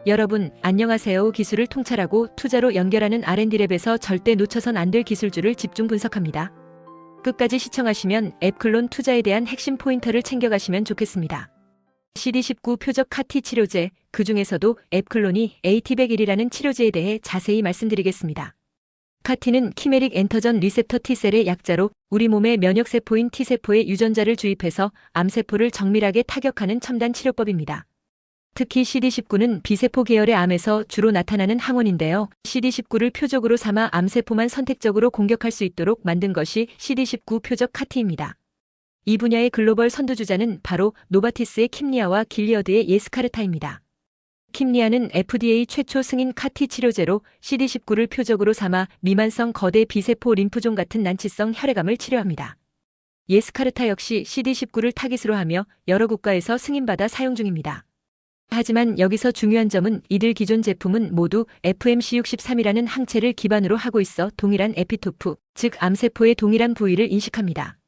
여러분, 안녕하세요. 기술을 통찰하고 투자로 연결하는 R&D랩에서 절대 놓쳐선 안 될 기술주를 집중 분석합니다. 끝까지 시청하시면 앱클론 투자에 대한 핵심 포인터를 챙겨가시면 좋겠습니다. CD19 표적 카티 치료제, 그 중에서도 앱클론이 AT100이라는 치료제에 대해 자세히 말씀드리겠습니다. 카티는 키메릭 엔터전 리셉터 T셀의 약자로 우리 몸의 면역세포인 T세포에 유전자를 주입해서 암세포를 정밀하게 타격하는 첨단 치료법입니다. 특히 CD19는 B세포 계열의 암에서 주로 나타나는 항원인데요. CD19를 표적으로 삼아 암세포만 선택적으로 공격할 수 있도록 만든 것이 CD19 표적 카티입니다. 이 분야의 글로벌 선두주자는 바로 노바티스의 킴리아와 길리어드의 예스카르타입니다. 킴리아는 FDA 최초 승인 카티 치료제로 CD19를 표적으로 삼아 미만성 거대 B세포 림프종 같은 난치성 혈액암을 치료합니다. 예스카르타 역시 CD19를 타깃으로 하며 여러 국가에서 승인받아 사용 중입니다. 하지만 여기서 중요한 점은 이들 기존 제품은 모두 FMC63이라는 항체를 기반으로 하고 있어 동일한 에피토프, 즉 암세포의 동일한 부위를 인식합니다.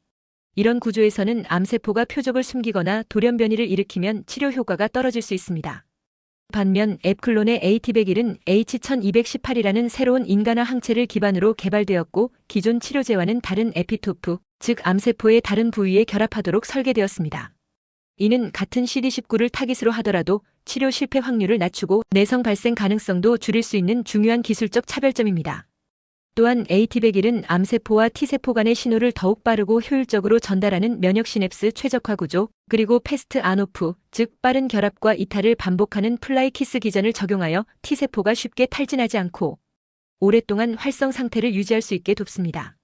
이런 구조에서는 암세포가 표적을 숨기거나 돌연변이를 일으키면 치료 효과가 떨어질 수 있습니다. 반면 앱클론의 AT101은 H1218이라는 새로운 인간화 항체를 기반으로 개발되었고 기존 치료제와는 다른 에피토프, 즉 암세포의 다른 부위에 결합하도록 설계되었습니다. 이는 같은 CD19를 타깃으로 하더라도 치료 실패 확률을 낮추고 내성 발생 가능성도 줄일 수 있는 중요한 기술적 차별점입니다. 또한 AT101은 암세포와 T세포 간의 신호를 더욱 빠르고 효율적으로 전달하는 면역 시냅스 최적화 구조, 그리고 패스트 안오프, 즉 빠른 결합과 이탈을 반복하는 플라이 키스 기전을 적용하여 T세포가 쉽게 탈진하지 않고 오랫동안 활성 상태를 유지할 수 있게 돕습니다.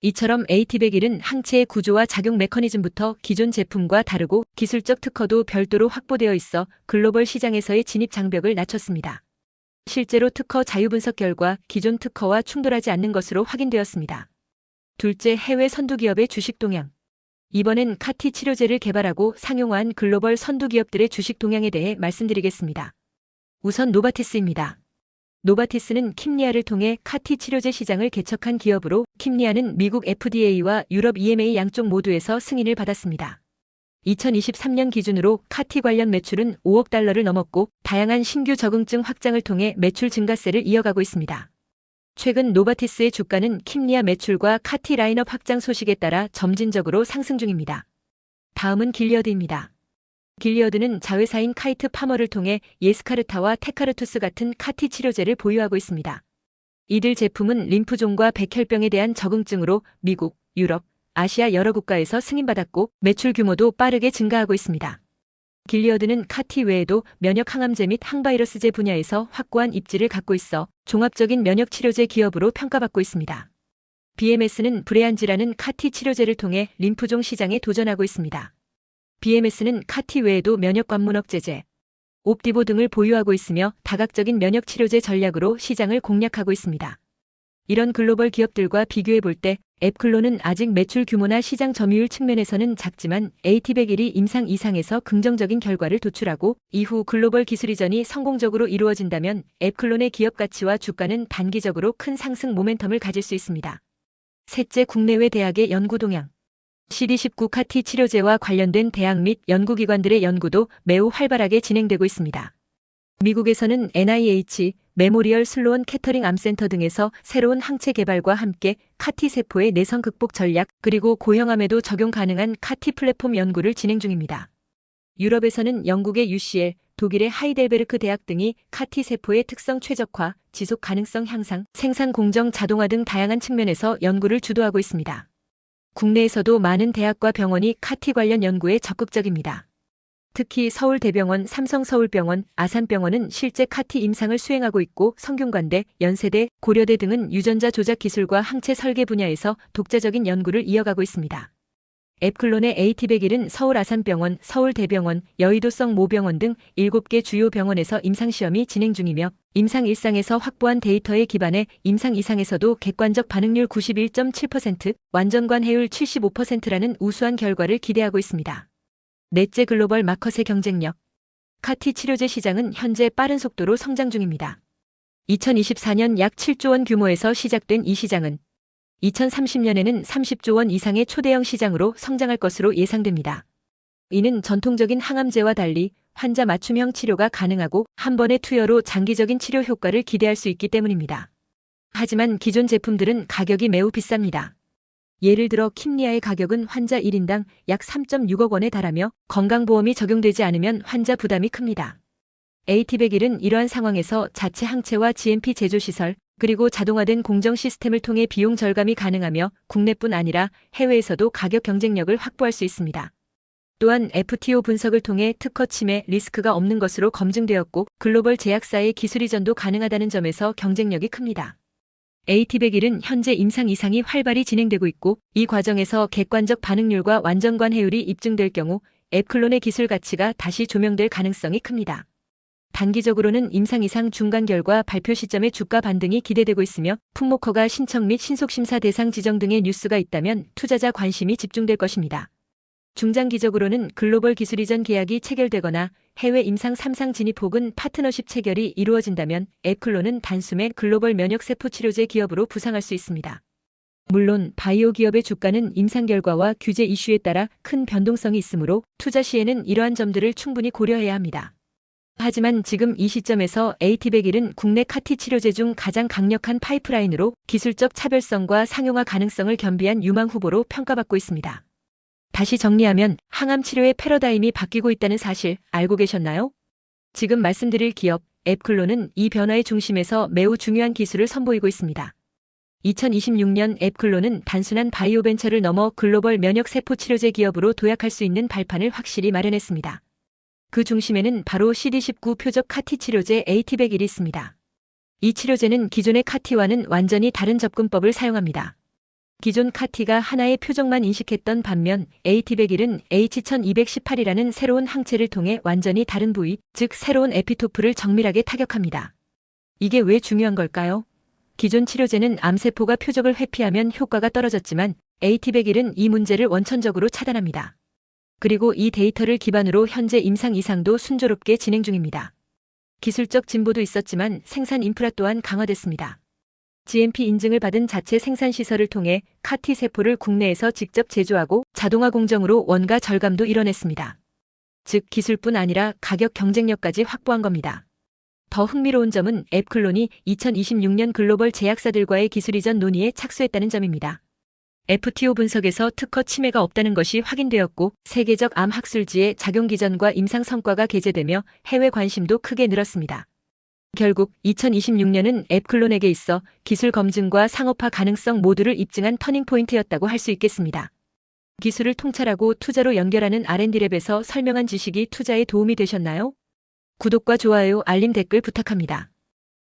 이처럼 AT101은 항체의 구조와 작용 메커니즘부터 기존 제품과 다르고 기술적 특허도 별도로 확보되어 있어 글로벌 시장에서의 진입 장벽을 낮췄습니다. 실제로 특허 자유분석 결과 기존 특허와 충돌하지 않는 것으로 확인되었습니다. 둘째, 해외 선두기업의 주식 동향. 이번엔 카티 치료제를 개발하고 상용화한 글로벌 선두기업들의 주식 동향에 대해 말씀드리겠습니다. 우선 노바티스입니다. 노바티스는 킴리아를 통해 카티 치료제 시장을 개척한 기업으로 킴리아는 미국 FDA와 유럽 EMA 양쪽 모두에서 승인을 받았습니다. 2023년 기준으로 카티 관련 매출은 5억 달러를 넘었고 다양한 신규 적응증 확장을 통해 매출 증가세를 이어가고 있습니다. 최근 노바티스의 주가는 킴리아 매출과 카티 라인업 확장 소식에 따라 점진적으로 상승 중입니다. 다음은 길리어드입니다. 길리어드는 자회사인 카이트 파머를 통해 예스카르타와 테카르투스 같은 카티 치료제를 보유하고 있습니다. 이들 제품은 림프종과 백혈병에 대한 적응증으로 미국, 유럽, 아시아 여러 국가에서 승인받았고 매출 규모도 빠르게 증가하고 있습니다. 길리어드는 카티 외에도 면역 항암제 및 항바이러스제 분야에서 확고한 입지를 갖고 있어 종합적인 면역 치료제 기업으로 평가받고 있습니다. BMS는 브레안지라는 카티 치료제를 통해 림프종 시장에 도전하고 있습니다. BMS는 카티 외에도 면역 관문 억제제, 옵디보 등을 보유하고 있으며 다각적인 면역 치료제 전략으로 시장을 공략하고 있습니다. 이런 글로벌 기업들과 비교해 볼 때 앱클론은 아직 매출 규모나 시장 점유율 측면에서는 작지만 AT101이 임상 이상에서 긍정적인 결과를 도출하고 이후 글로벌 기술 이전이 성공적으로 이루어진다면 앱클론의 기업 가치와 주가는 단기적으로 큰 상승 모멘텀을 가질 수 있습니다. 셋째, 국내외 대학의 연구 동향. CD19 카티 치료제와 관련된 대학 및 연구기관들의 연구도 매우 활발하게 진행되고 있습니다. 미국에서는 NIH, 메모리얼 슬로온 캐터링 암센터 등에서 새로운 항체 개발과 함께 카티 세포의 내성 극복 전략 그리고 고형암에도 적용 가능한 카티 플랫폼 연구를 진행 중입니다. 유럽에서는 영국의 UCL, 독일의 하이델베르크 대학 등이 카티 세포의 특성 최적화, 지속 가능성 향상, 생산 공정 자동화 등 다양한 측면에서 연구를 주도하고 있습니다. 국내에서도 많은 대학과 병원이 카티 관련 연구에 적극적입니다. 특히 서울대병원, 삼성서울병원, 아산병원은 실제 카티 임상을 수행하고 있고 성균관대, 연세대, 고려대 등은 유전자 조작 기술과 항체 설계 분야에서 독자적인 연구를 이어가고 있습니다. 앱클론의 AT101은 서울 아산병원, 서울대병원, 여의도성 모병원 등 7개 주요 병원에서 임상시험이 진행 중이며 임상 1상에서 확보한 데이터에 기반해 임상 2상에서도 객관적 반응률 91.7%, 완전관해율 75%라는 우수한 결과를 기대하고 있습니다. 넷째, 글로벌 마켓의 경쟁력. 카티 치료제 시장은 현재 빠른 속도로 성장 중입니다. 2024년 약 7조 원 규모에서 시작된 이 시장은 2030년에는 30조 원 이상의 초대형 시장으로 성장할 것으로 예상됩니다. 이는 전통적인 항암제와 달리 환자 맞춤형 치료가 가능하고 한 번의 투여로 장기적인 치료 효과를 기대할 수 있기 때문입니다. 하지만 기존 제품들은 가격이 매우 비쌉니다. 예를 들어 킴리아의 가격은 환자 1인당 약 3.6억 원에 달하며 건강보험이 적용되지 않으면 환자 부담이 큽니다. AT101은 이러한 상황에서 자체 항체와 GMP 제조시설, 그리고 자동화된 공정 시스템을 통해 비용 절감이 가능하며 국내뿐 아니라 해외에서도 가격 경쟁력을 확보할 수 있습니다. 또한 FTO 분석을 통해 특허 침해 리스크가 없는 것으로 검증되었고 글로벌 제약사의 기술 이전도 가능하다는 점에서 경쟁력이 큽니다. AT101은 현재 임상 이상이 활발히 진행되고 있고 이 과정에서 객관적 반응률과 완전관해율이 입증될 경우 앱클론의 기술 가치가 다시 조명될 가능성이 큽니다. 단기적으로는 임상 이상 중간 결과 발표 시점의 주가 반등이 기대되고 있으며 품목허가 신청 및 신속심사 대상 지정 등의 뉴스가 있다면 투자자 관심이 집중될 것입니다. 중장기적으로는 글로벌 기술 이전 계약이 체결되거나 해외 임상 3상 진입 혹은 파트너십 체결이 이루어진다면 앱클론은 단숨에 글로벌 면역세포 치료제 기업으로 부상할 수 있습니다. 물론 바이오 기업의 주가는 임상 결과와 규제 이슈에 따라 큰 변동성이 있으므로 투자 시에는 이러한 점들을 충분히 고려해야 합니다. 하지만 지금 이 시점에서 AT101은 국내 카티 치료제 중 가장 강력한 파이프라인으로 기술적 차별성과 상용화 가능성을 겸비한 유망 후보로 평가받고 있습니다. 다시 정리하면 항암 치료의 패러다임이 바뀌고 있다는 사실 알고 계셨나요? 지금 말씀드릴 기업 앱클론은 이 변화의 중심에서 매우 중요한 기술을 선보이고 있습니다. 2026년 앱클론은 단순한 바이오 벤처를 넘어 글로벌 면역세포 치료제 기업으로 도약할 수 있는 발판을 확실히 마련했습니다. 그 중심에는 바로 CD19 표적 카티 치료제 AT101이 있습니다. 이 치료제는 기존의 카티와는 완전히 다른 접근법을 사용합니다. 기존 카티가 하나의 표적만 인식했던 반면 AT101은 H1218이라는 새로운 항체를 통해 완전히 다른 부위, 즉 새로운 에피토프를 정밀하게 타격합니다. 이게 왜 중요한 걸까요? 기존 치료제는 암세포가 표적을 회피하면 효과가 떨어졌지만 AT101은 이 문제를 원천적으로 차단합니다. 그리고 이 데이터를 기반으로 현재 임상 이상도 순조롭게 진행 중입니다. 기술적 진보도 있었지만 생산 인프라 또한 강화됐습니다. GMP 인증을 받은 자체 생산 시설을 통해 카티 세포를 국내에서 직접 제조하고 자동화 공정으로 원가 절감도 이뤄냈습니다. 즉 기술뿐 아니라 가격 경쟁력까지 확보한 겁니다. 더 흥미로운 점은 앱클론이 2026년 글로벌 제약사들과의 기술 이전 논의에 착수했다는 점입니다. FTO 분석에서 특허 침해가 없다는 것이 확인되었고 세계적 암 학술지의 작용 기전과 임상 성과가 게재되며 해외 관심도 크게 늘었습니다. 결국 2026년은 앱클론에게 있어 기술 검증과 상업화 가능성 모두를 입증한 터닝포인트였다고 할 수 있겠습니다. 기술을 통찰하고 투자로 연결하는 R&D랩에서 설명한 지식이 투자에 도움이 되셨나요? 구독과 좋아요, 알림 댓글 부탁합니다.